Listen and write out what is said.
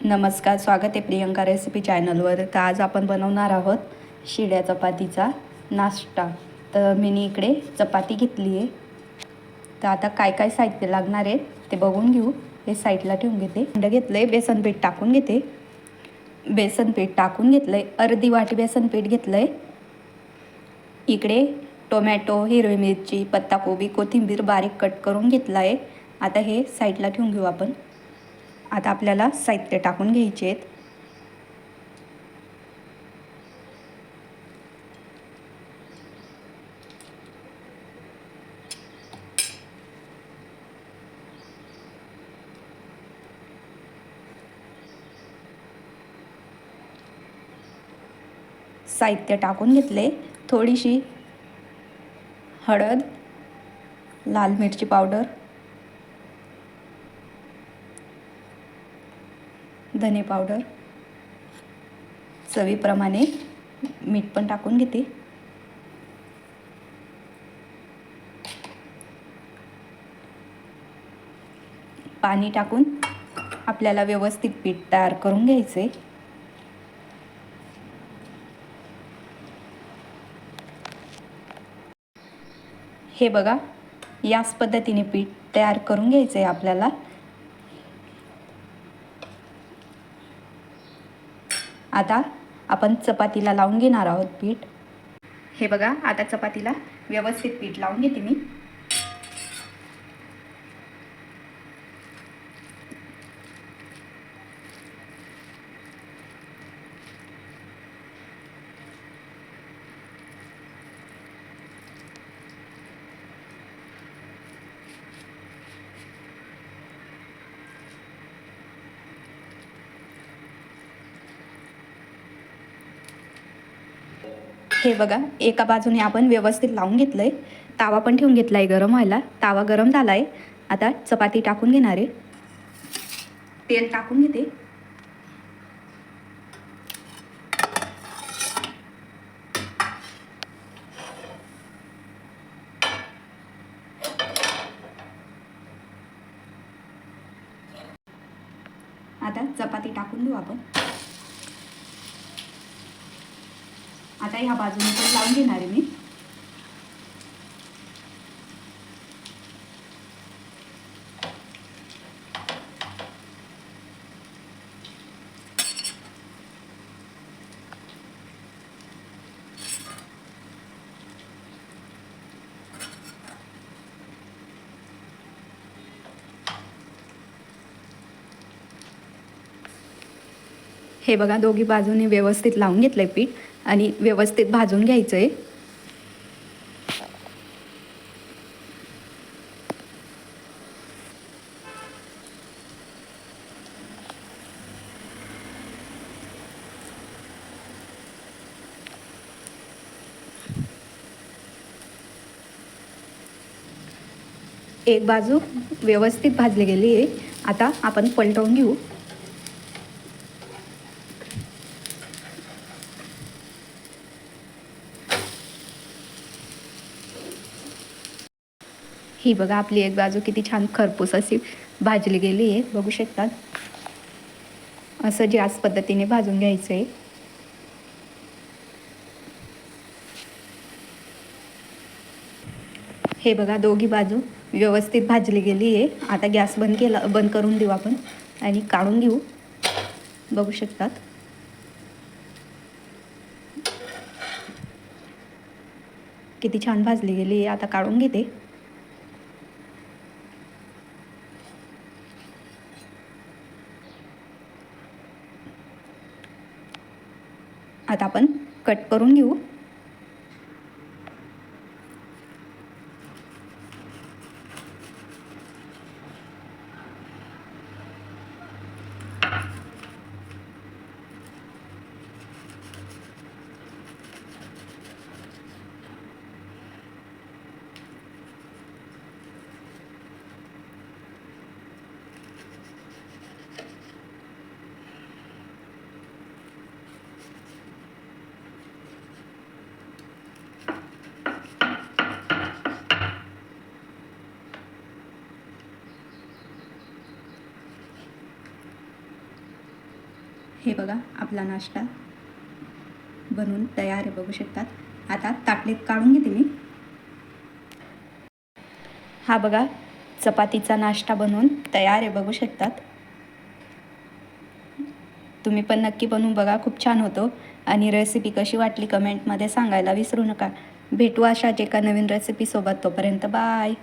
नमस्कार, स्वागत आहे प्रियंका रेसिपी चॅनलवर. तर आज आपण बनवणार आहोत शिळ्या चपातीचा नाश्ता. तर मी इकडे चपाती घेतली आहे. तर आता काय काय साहित्य लागणार आहे ते बघून घेऊ. हे साईडला ठेवून घेते. अंड घेतलं आहे, बेसन पीठ टाकून घेते. बेसन पीठ टाकून घेतलं आहे, अर्धी वाटी बेसन पीठ घेतलं आहे. इकडे टोमॅटो, हिरवी मिरची, पत्ताकोबी, कोथिंबीर बारीक कट करून घेतला आहे. आता हे साईडला ठेवून घेऊ आपण. आता आपल्याला साहित्य टाकून घ्यायचे आहेत. साहित्य टाकून घेतले. थोडीशी हळद, लाल मिरची पावडर, धने पावडर, चवीप्रमाणे मीठ पण टाकून घेते. पाणी टाकून आपल्याला व्यवस्थित पीठ तयार करून घ्यायचे. हे बघा, याच पद्धतीने पीठ तयार करून घ्यायचं आहे आपल्याला. आता आपण चपातीला लावून घेणार आहोत पीठ. हे बघा, आता चपातीला व्यवस्थित पीठ लावून घेते मी. हे बघा, एका बाजूने आपण व्यवस्थित लावून घेतलं आहे. तावा पण ठेवून घेतला आहे गरम व्हायला. तावा गरम झाला आहे. आता चपाती टाकून घेणार आहे. तेल टाकून घेते. आता चपाती टाकून देऊ आपण. आता ह्या बाजूने पण लावून घेणार आहे मी. हे बघा, दोघी बाजूने व्यवस्थित लावून घेतलंय पीठ आणि व्यवस्थित भाजून घ्यायचं आहे. एक बाजू व्यवस्थित भाजली गेली आहे. आता आपण पलटवून घेऊ. ही बघा, आपली एक बाजू किती छान खरपूस अशी भाजली गेली आहे, बघू शकतात. असं याच पद्धतीने भाजून घ्यायचं आहे. हे बघा, दोघी बाजू व्यवस्थित भाजली गेली आहे. आता गॅस बंद करून देऊ आपण आणि काढून घेऊ. बघू शकतात. किती छान भाजली गेली आहे. आता काढून घेते. आता आपण कट करून घेऊ. हे बघा आपला नाश्ता बनवून तयार आहे, बघू शकतात। आता ताटलीत काढून घेते मी। हा बघा चपातीचा नाश्ता बनवून तयार आहे, बघू शकतात। तुम्ही पण नक्की बनवून बघा, खूप छान होतो। आणि रेसिपी कशी वाटली कमेंटमध्ये सांगायला विसरू नका। भेटू अशाच एका नवीन रेसिपीसोबत, तोपर्यंत बाय।